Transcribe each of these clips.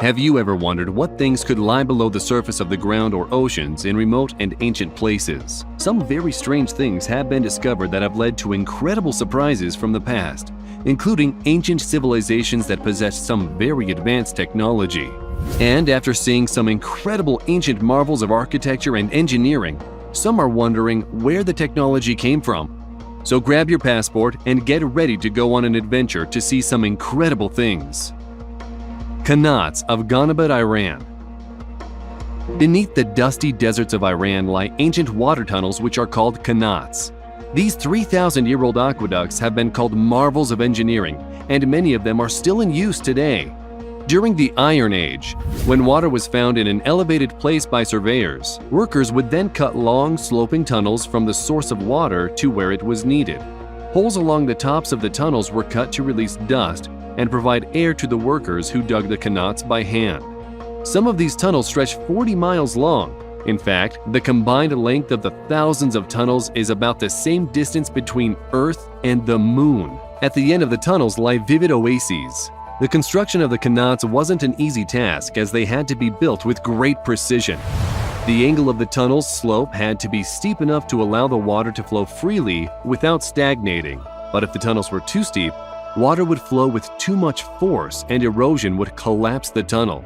Have you ever wondered what things could lie below the surface of the ground or oceans in remote and ancient places? Some very strange things have been discovered that have led to incredible surprises from the past, including ancient civilizations that possessed some very advanced technology. And after seeing some incredible ancient marvels of architecture and engineering, some are wondering where the technology came from. So grab your passport and get ready to go on an adventure to see some incredible things. Qanats of Gonabad, Iran. Beneath the dusty deserts of Iran lie ancient water tunnels which are called Qanats. These 3,000-year-old aqueducts have been called marvels of engineering, and many of them are still in use today. During the Iron Age, when water was found in an elevated place by surveyors, workers would then cut long, sloping tunnels from the source of water to where it was needed. Holes along the tops of the tunnels were cut to release dust and provide air to the workers who dug the Qanats by hand. Some of these tunnels stretch 40 miles long. In fact, the combined length of the thousands of tunnels is about the same distance between Earth and the Moon. At the end of the tunnels lie vivid oases. The construction of the Qanats wasn't an easy task as they had to be built with great precision. The angle of the tunnel's slope had to be steep enough to allow the water to flow freely without stagnating. But if the tunnels were too steep, water would flow with too much force and erosion would collapse the tunnel.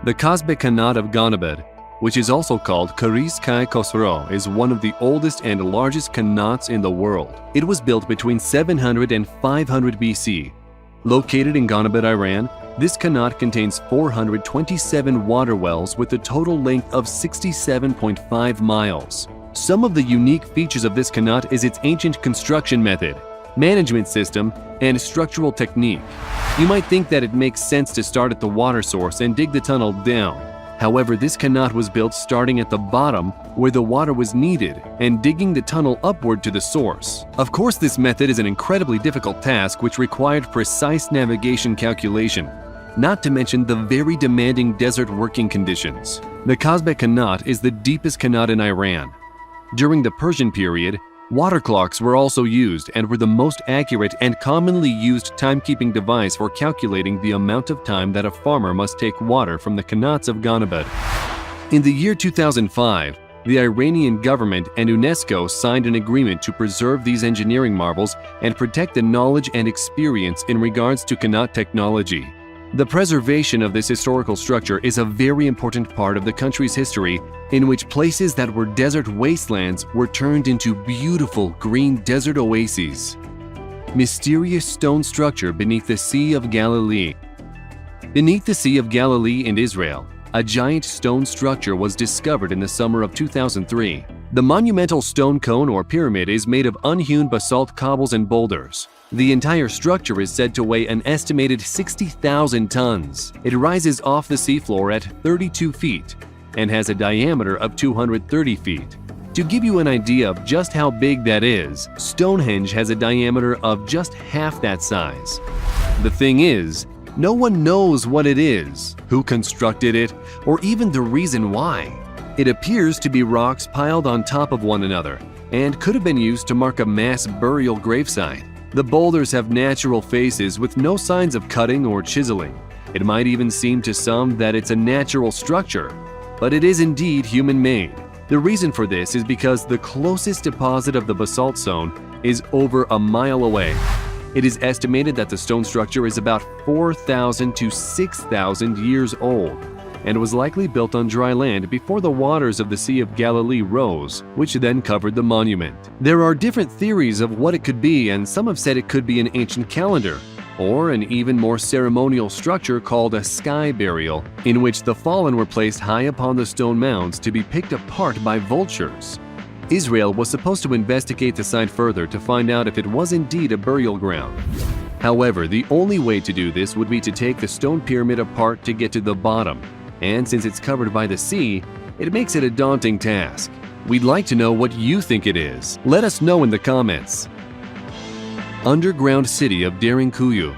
The Qasbe Qanat of Gonabad, which is also called Karis Kai Khosrow, is one of the oldest and largest Qanats in the world. It was built between 700 and 500 BC. Located in Gonabad, Iran, this Qanat contains 427 water wells with a total length of 67.5 miles. Some of the unique features of this Qanat is its ancient construction method, management system, and structural technique. You might think that it makes sense to start at the water source and dig the tunnel down. However, this Qanat was built starting at the bottom where the water was needed and digging the tunnel upward to the source. Of course, this method is an incredibly difficult task which required precise navigation calculation, not to mention the very demanding desert working conditions. The Qasbe Qanat is the deepest Qanat in Iran. During the Persian period, water clocks were also used and were the most accurate and commonly used timekeeping device for calculating the amount of time that a farmer must take water from the Qanats of Gonabad. In the year 2005, the Iranian government and UNESCO signed an agreement to preserve these engineering marvels and protect the knowledge and experience in regards to Qanat technology. The preservation of this historical structure is a very important part of the country's history, in which places that were desert wastelands were turned into beautiful green desert oases. Mysterious stone structure beneath the Sea of Galilee. Beneath the Sea of Galilee in Israel, a giant stone structure was discovered in the summer of 2003. The monumental stone cone or pyramid is made of unhewn basalt cobbles and boulders. The entire structure is said to weigh an estimated 60,000 tons. It rises off the seafloor at 32 feet and has a diameter of 230 feet. To give you an idea of just how big that is, Stonehenge has a diameter of just half that size. The thing is, no one knows what it is, who constructed it, or even the reason why. It appears to be rocks piled on top of one another and could have been used to mark a mass burial gravesite. The boulders have natural faces with no signs of cutting or chiseling. It might even seem to some that it's a natural structure, but it is indeed human-made. The reason for this is because the closest deposit of the basalt zone is over a mile away. It is estimated that the stone structure is about 4,000 to 6,000 years old and was likely built on dry land before the waters of the Sea of Galilee rose, which then covered the monument. There are different theories of what it could be, and some have said it could be an ancient calendar, or an even more ceremonial structure called a sky burial, in which the fallen were placed high upon the stone mounds to be picked apart by vultures. Israel was supposed to investigate the site further to find out if it was indeed a burial ground. However, the only way to do this would be to take the stone pyramid apart to get to the bottom. And since it's covered by the sea, it makes it a daunting task. We'd like to know what you think it is. Let us know in the comments. Underground city of Derinkuyu.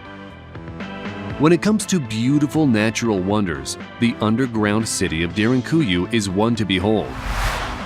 When it comes to beautiful natural wonders, the underground city of Derinkuyu is one to behold.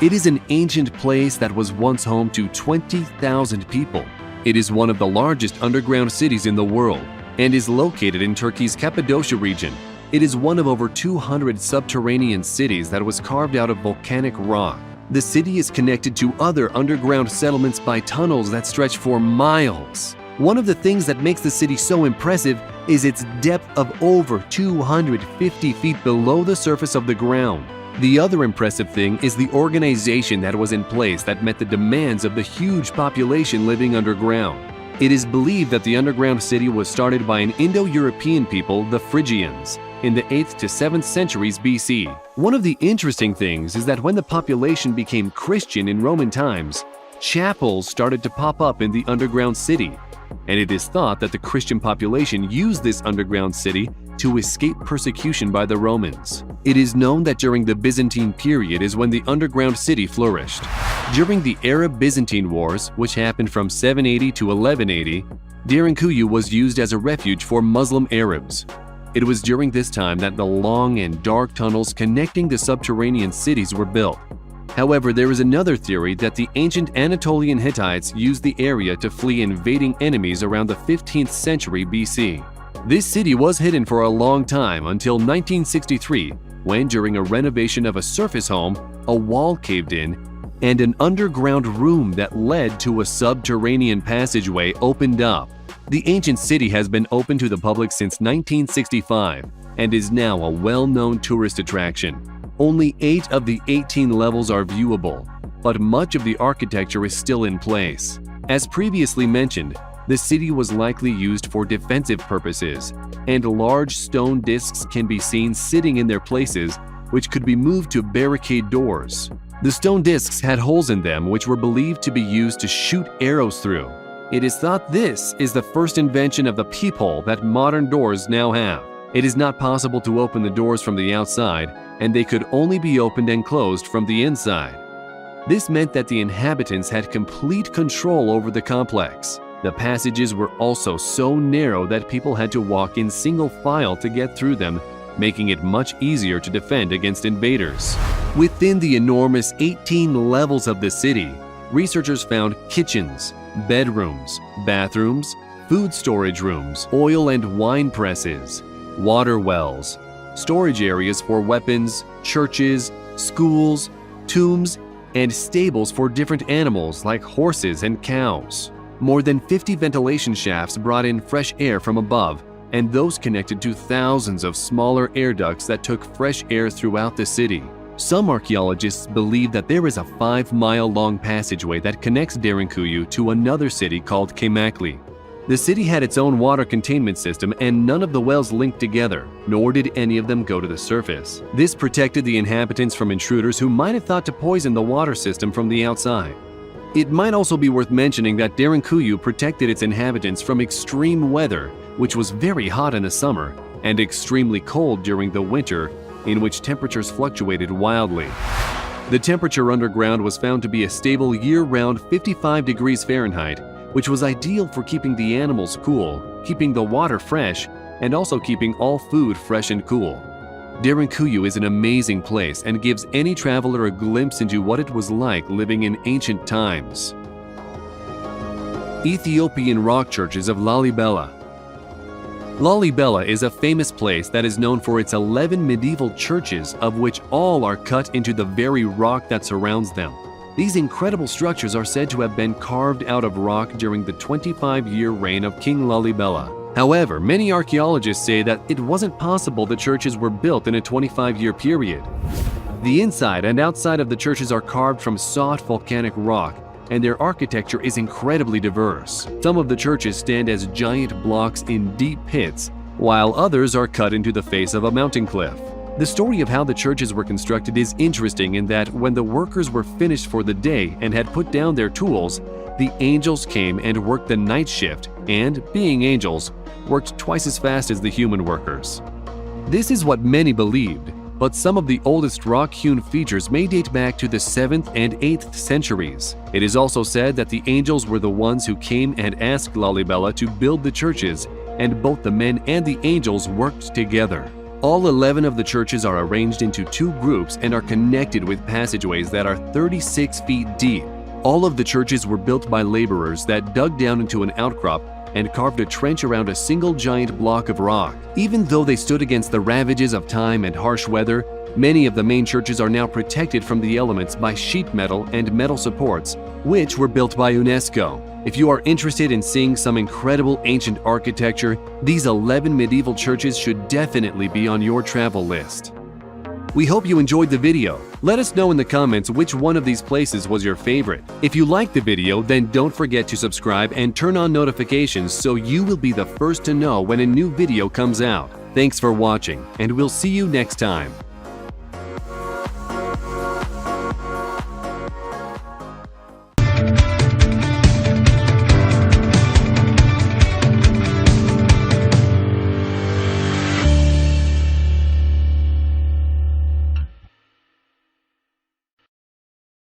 It is an ancient place that was once home to 20,000 people. It is one of the largest underground cities in the world and is located in Turkey's Cappadocia region. It is one of over 200 subterranean cities that was carved out of volcanic rock. The city is connected to other underground settlements by tunnels that stretch for miles. One of the things that makes the city so impressive is its depth of over 250 feet below the surface of the ground. The other impressive thing is the organization that was in place that met the demands of the huge population living underground. It is believed that the underground city was started by an Indo-European people, the Phrygians, in the 8th to 7th centuries BC. One of the interesting things is that when the population became Christian in Roman times, chapels started to pop up in the underground city, and it is thought that the Christian population used this underground city to escape persecution by the Romans. It is known that during the Byzantine period is when the underground city flourished. During the Arab-Byzantine Wars, which happened from 780 to 1180, Derinkuyu was used as a refuge for Muslim Arabs. It was during this time that the long and dark tunnels connecting the subterranean cities were built. However, there is another theory that the ancient Anatolian Hittites used the area to flee invading enemies around the 15th century BC. This city was hidden for a long time until 1963, when during a renovation of a surface home, a wall caved in and an underground room that led to a subterranean passageway opened up. The ancient city has been open to the public since 1965 and is now a well-known tourist attraction. Only 8 of the 18 levels are viewable, but much of the architecture is still in place. As previously mentioned, the city was likely used for defensive purposes, and large stone discs can be seen sitting in their places, which could be moved to barricade doors. The stone discs had holes in them which were believed to be used to shoot arrows through. It is thought this is the first invention of the peephole that modern doors now have. It is not possible to open the doors from the outside, and they could only be opened and closed from the inside. This meant that the inhabitants had complete control over the complex. The passages were also so narrow that people had to walk in single file to get through them, making it much easier to defend against invaders. Within the enormous 18 levels of the city, researchers found kitchens, bedrooms, bathrooms, food storage rooms, oil and wine presses, water wells, storage areas for weapons, churches, schools, tombs, and stables for different animals like horses and cows. More than 50 ventilation shafts brought in fresh air from above, and those connected to thousands of smaller air ducts that took fresh air throughout the city. Some archaeologists believe that there is a 5-mile-long passageway that connects Derinkuyu to another city called Kemakli. The city had its own water containment system, and none of the wells linked together, nor did any of them go to the surface. This protected the inhabitants from intruders who might have thought to poison the water system from the outside. It might also be worth mentioning that Derinkuyu protected its inhabitants from extreme weather, which was very hot in the summer and extremely cold during the winter, in which temperatures fluctuated wildly. The temperature underground was found to be a stable year-round 55 degrees Fahrenheit, which was ideal for keeping the animals cool, keeping the water fresh, and also keeping all food fresh and cool. Derinkuyu is an amazing place and gives any traveler a glimpse into what it was like living in ancient times. Ethiopian rock churches of Lalibela. Lalibela is a famous place that is known for its 11 medieval churches, of which all are cut into the very rock that surrounds them. These incredible structures are said to have been carved out of rock during the 25-year reign of King Lalibela. However, many archaeologists say that it wasn't possible the churches were built in a 25-year period. The inside and outside of the churches are carved from soft volcanic rock, and their architecture is incredibly diverse. Some of the churches stand as giant blocks in deep pits, while others are cut into the face of a mountain cliff. The story of how the churches were constructed is interesting in that when the workers were finished for the day and had put down their tools, the angels came and worked the night shift and, being angels, worked twice as fast as the human workers. This is what many believed, but some of the oldest rock-hewn features may date back to the 7th and 8th centuries. It is also said that the angels were the ones who came and asked Lalibela to build the churches, and both the men and the angels worked together. All 11 of the churches are arranged into 2 groups and are connected with passageways that are 36 feet deep. All of the churches were built by laborers that dug down into an outcrop and carved a trench around a single giant block of rock. Even though they stood against the ravages of time and harsh weather, many of the main churches are now protected from the elements by sheet metal and metal supports, which were built by UNESCO. If you are interested in seeing some incredible ancient architecture, these 11 medieval churches should definitely be on your travel list. We hope you enjoyed the video. Let us know in the comments which one of these places was your favorite. If you liked the video, then don't forget to subscribe and turn on notifications so you will be the first to know when a new video comes out. Thanks for watching, and we'll see you next time.